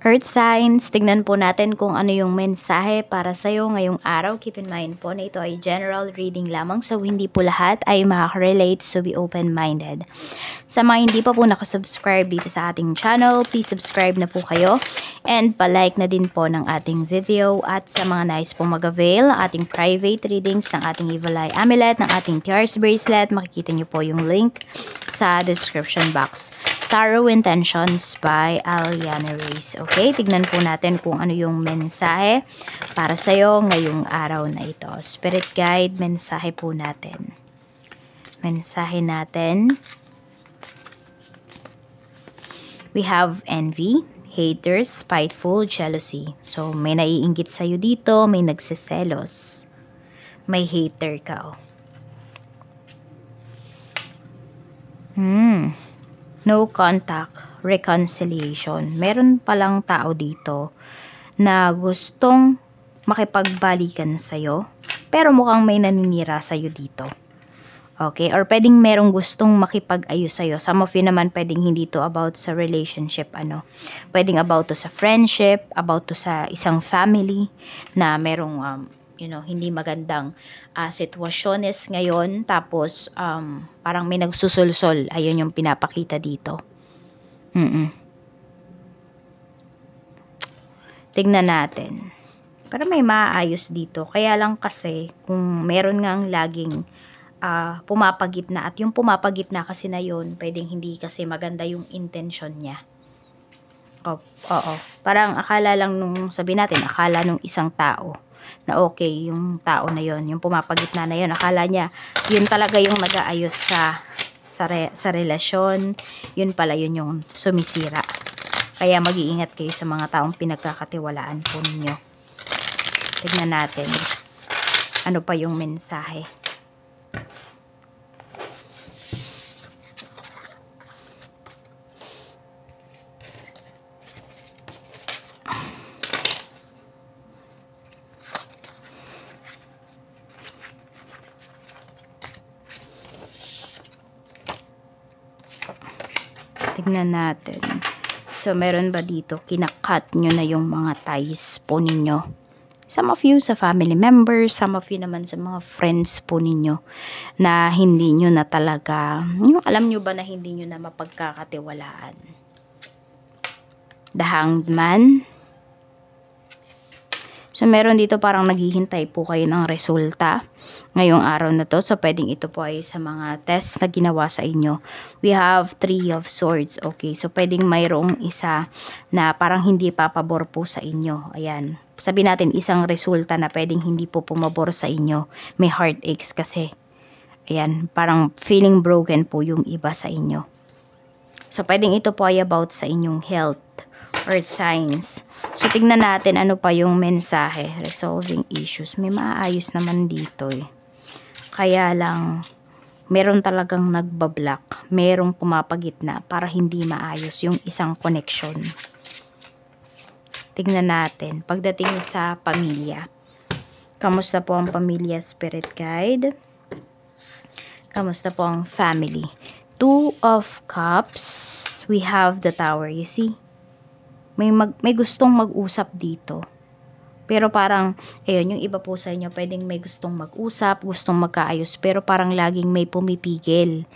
Earth signs, tignan po natin kung ano yung mensahe para sa'yo ngayong araw. Keep in mind po na ito ay general reading lamang, so hindi po lahat ay makaka-relate, so be open-minded. Sa mga hindi pa po nakasubscribe dito sa ating channel, please subscribe na po kayo and palike na din po ng ating video. At sa mga nais po mag-avail ng ating private readings ng ating Evil Eye Amulet, ng ating Tears Bracelet, makikita nyo po yung link sa description box. Tarot Intentions by Aliana Reyes. Okay, tignan po natin kung ano yung mensahe para sa'yo ngayong araw na ito. Spirit Guide, mensahe po natin. Mensahe natin. We have envy, haters, spiteful, jealousy. So, may naiinggit sa'yo dito, may nagsiselos. May hater ka. No contact, reconciliation. Meron palang tao dito na gustong makipagbalikan sa'yo, pero mukhang may naninira sa'yo dito. Okay? Or pwedeng merong gustong makipag-ayos sa'yo. Some of you naman pwedeng hindi to about sa relationship, Pwedeng about to sa friendship, about to sa isang family na merong hindi magandang sitwasyones ngayon, tapos parang may nagsusulsol. Ayun yung pinapakita dito. Tignan natin. Pero may maayos dito. Kaya lang kasi kung meron ngang laging pumapagitna, at yung pumapagitna kasi na yun, pwedeng hindi kasi maganda yung intention niya. Oo. Parang akala lang akala nung isang tao na okay yung tao na yon, yung pumapagitna na yon, akala niya yun talaga yung nag-aayos sa relasyon, yun pala yun yung sumisira. Kaya mag-iingat kayo sa mga taong pinagkakatiwalaan po ninyo. Tignan natin ano pa yung mensahe. Tignan natin. So, meron ba dito, kinakat nyo na yung mga ties po ninyo? Some of you sa family members, some of you naman sa mga friends po ninyo na hindi nyo na talaga, alam nyo ba na hindi nyo na mapagkakatiwalaan? The Hanged Man. So, meron dito parang naghihintay po kayo ng resulta ngayong araw na to. So, pwedeng ito po ay sa mga test na ginawa sa inyo. We have 3 of Swords. Okay, so pwedeng mayroong isa na parang hindi papabor po sa inyo. Ayan. Sabi natin isang resulta na pwedeng hindi po pumabor sa inyo. May heartaches kasi. Ayan, parang feeling broken po yung iba sa inyo. So, pwedeng ito po ay about sa inyong health or signs. So, tignan natin ano pa yung mensahe. Resolving issues. May maayos naman dito eh. Kaya lang, meron talagang nagbablock. Merong pumapagitna para hindi maayos yung isang connection. Tignan natin. Pagdating sa pamilya. Kamusta po ang pamilya, Spirit Guide? Kamusta po ang family? 2 of Cups. We have the Tower. You see? May gustong mag-usap dito. Pero parang, ayun, yung iba po sa inyo, pwedeng may gustong mag-usap, gustong magkaayos, pero parang laging may pumipigil.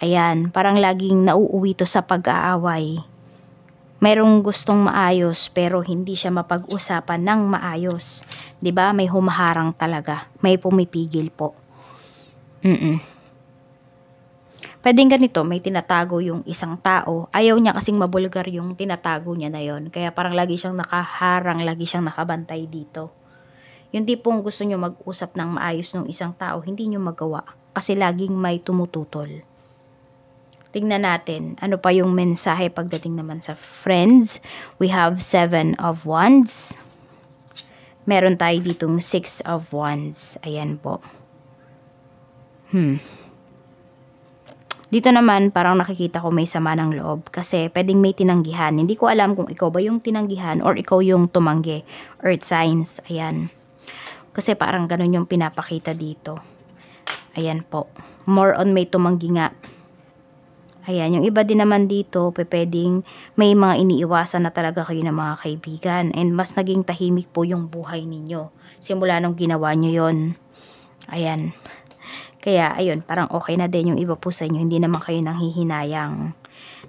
Ayan, parang laging nauuwi to sa pag-aaway. Merong gustong maayos, pero hindi siya mapag-usapan ng maayos. 'Di ba? May humaharang talaga. May pumipigil po. Pwedeng ganito, may tinatago yung isang tao. Ayaw niya kasing mabulgar yung tinatago niya na yon. Kaya parang lagi siyang nakaharang, lagi siyang nakabantay dito. Yung tipong gusto nyo mag-usap ng maayos ng isang tao, hindi nyo magawa. Kasi laging may tumututol. Tingnan natin, ano pa yung mensahe pagdating naman sa friends. We have 7 of Wands. Meron tayo ditong 6 of Wands. Ayan po. Dito naman, parang nakikita ko may sama ng loob. Kasi pwedeng may tinanggihan. Hindi ko alam kung ikaw ba yung tinanggihan or ikaw yung tumanggi. Earth signs. Ayan. Kasi parang ganun yung pinapakita dito. Ayan po. More on may tumanggi nga. Ayan, yung iba din naman dito, pwedeng may mga iniiwasan na talaga kayo ng mga kaibigan and mas naging tahimik po yung buhay ninyo simula nung ginawa nyo yon. Ayan. Kaya, ayun, parang okay na din yung iba po sa inyo. Hindi naman kayo nanghihinayang.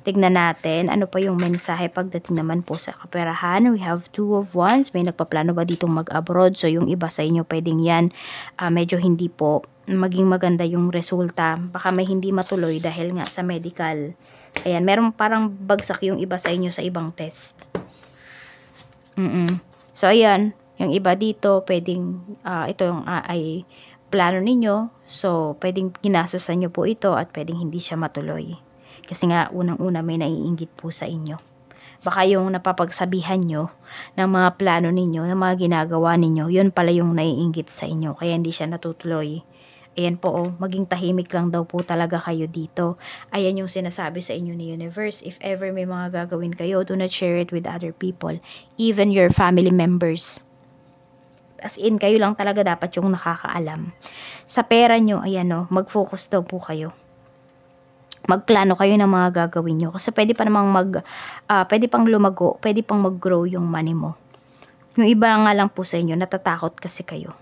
Tignan natin, ano pa yung mensahe pagdating naman po sa kaperahan. We have 2 of Wands. May nagpaplano ba ditong mag-abroad? So, yung iba sa inyo, pwedeng yan. Medyo hindi po maging maganda yung resulta. Baka may hindi matuloy dahil nga sa medical. Ayan, meron parang bagsak yung iba sa inyo sa ibang test. So, ayan, yung iba dito, pwedeng, ito yung ay plano ninyo. So, pwedeng ginastosan nyo po ito at pwedeng hindi siya matuloy. Kasi nga, unang-una may naiinggit po sa inyo. Baka yung napapagsabihan nyo ng mga plano ninyo, ng mga ginagawa ninyo, yun pala yung naiinggit sa inyo. Kaya hindi siya natutuloy. Ayan po, maging tahimik lang daw po talaga kayo dito. Ayan yung sinasabi sa inyo ni Universe. If ever may mga gagawin kayo, do not share it with other people. Even your family members. As in, kayo lang talaga dapat yung nakakaalam. Sa pera nyo, ayan o, mag-focus daw po kayo. Magplano kayo ng mga gagawin nyo. Kasi pwede pa namang pwede pang lumago, pwede pang mag-grow yung money mo. Yung iba nga lang po sa inyo, natatakot kasi kayo.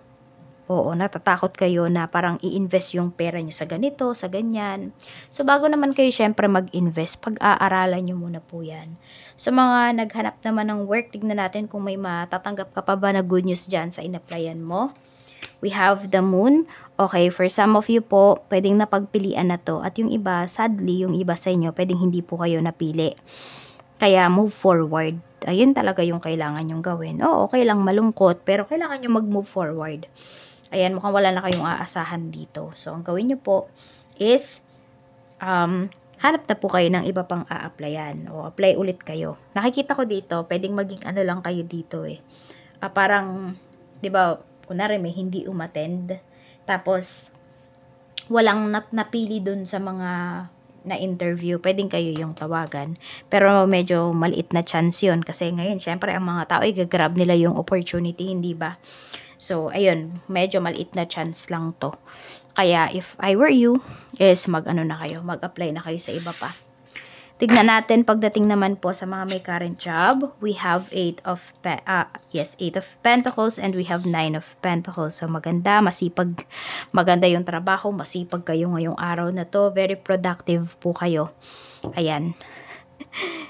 Oo, natatakot kayo na parang i-invest yung pera nyo sa ganito, sa ganyan. So, bago naman kayo syempre mag-invest, pag-aaralan nyo muna po yan. Sa mga naghanap naman ng work, tignan natin kung may matatanggap ka pa ba na good news dyan sa in-applyan mo. We have the moon. Okay, for some of you po, pwedeng napagpilian na to. At yung iba, sadly, yung iba sa inyo, pwedeng hindi po kayo napili. Kaya move forward. Ayun talaga yung kailangan nyong gawin. Oo, okay lang malungkot, pero kailangan nyo mag-move forward. Ayan, mukhang wala na kayong aasahan dito. So, ang gawin nyo po is, hanap na po kayo ng iba pang a-applyan. O, apply ulit kayo. Nakikita ko dito, pwedeng maging ano lang kayo dito eh. Parang, di ba, kunwari may hindi umattend, tapos walang napili dun sa mga na-interview, pwedeng kayo yung tawagan. Pero medyo maliit na chance yun kasi ngayon, syempre ang mga tao ay gagrab nila yung opportunity, hindi ba? So, ayun, medyo maliit na chance lang to. Kaya if I were you, is mag-ano na kayo, mag-apply na kayo sa iba pa. Tignan natin pagdating naman po sa mga may current job. We have 8 of Pentacles and we have 9 of Pentacles. So maganda, masipag, maganda yung trabaho, masipag kayo ngayong araw na to. Very productive po kayo. Ayan.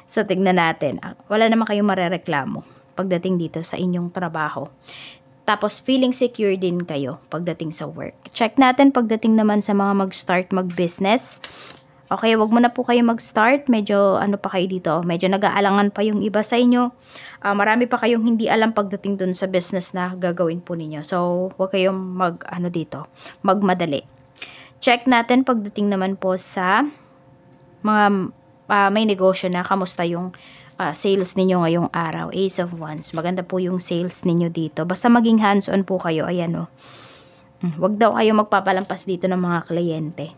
So tignan natin. Wala naman kayong marereklamo pagdating dito sa inyong trabaho. Tapos feeling secure din kayo pagdating sa work. Check natin pagdating naman sa mga mag-start mag-business. Okay, wag mo na po kayo mag-start. Medyo ano pa kayo dito. Medyo nag-aalangan pa yung iba sa inyo. Marami pa kayong hindi alam pagdating dun sa business na gagawin po ninyo. So, wag kayong magmadali. Check natin pagdating naman po sa mga may negosyo na. Kamusta yung sales ninyo ngayong araw? Ace of Wands. Maganda po yung sales ninyo dito. Basta maging hands-on po kayo. Ayan o. Wag daw kayo magpapalampas dito ng mga kliyente.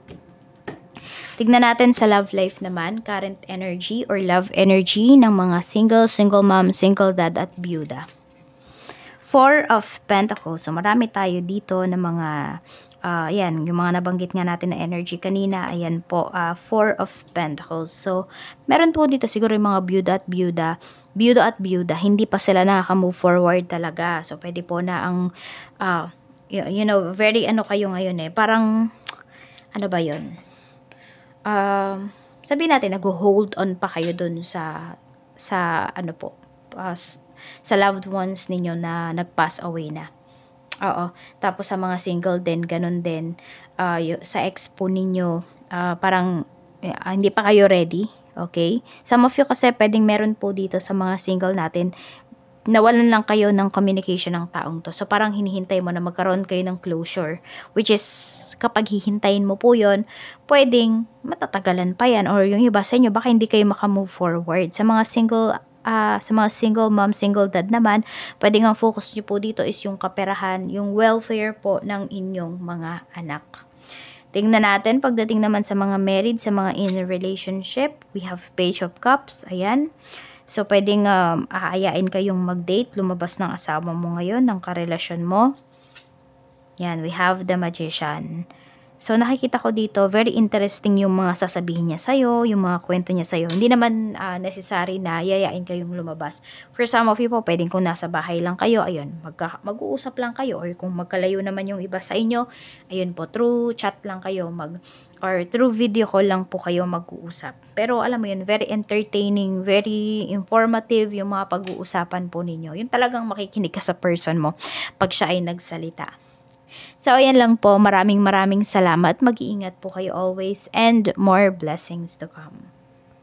Tignan natin sa love life naman, current energy or love energy ng mga single mom, single dad at byuda. 4 of Pentacles. So, marami tayo dito na mga, ayan, yung mga nabanggit nga natin na energy kanina, ayan po, 4 of Pentacles. So, meron po dito siguro yung mga byuda at byuda, hindi pa sila nakaka-move forward talaga. So, pwede po na ang, you know, very ano kayo ngayon eh, parang, ano ba yun? Sabihin natin nag-hold on pa kayo dun sa ano po, sa loved ones ninyo na nag-pass away na. Oo. Tapos sa mga single din, ganun din. Sa ex po ninyo, parang hindi pa kayo ready. Okay? Some of you kasi pwedeng meron po dito sa mga single natin, nawalan lang kayo ng communication ng taong to. So, parang hinihintay mo na magkaroon kayo ng closure. Which is, kapag hihintayin mo po yun, pwedeng matatagalan pa yan. Or yung iba sa inyo, baka hindi kayo makamove forward. Sa mga single mom, single dad naman, pwedeng ang focus nyo po dito is yung kaperahan, yung welfare po ng inyong mga anak. Tingnan natin, pagdating naman sa mga married, sa mga in a relationship, we have Page of Cups. Ayan. So, pwedeng aayain kayong mag-date, lumabas ng asawa mo ngayon, ng karelasyon mo. Yan, we have the Magician. So, nakikita ko dito, very interesting yung mga sasabihin niya sa'yo, yung mga kwento niya sa'yo. Hindi naman necessary na yayain kayong lumabas. For some of you po, pwedeng kung nasa bahay lang kayo, ayun, mag-uusap lang kayo. Or kung magkalayo naman yung iba sa inyo, ayun po, through chat lang kayo, or through video call lang po kayo mag-uusap. Pero alam mo yun, very entertaining, very informative yung mga pag-uusapan po ninyo. Yun talagang makikinig ka sa person mo pag siya ay nagsalita. So, ayan lang po. Maraming salamat. Mag-iingat po kayo always and more blessings to come.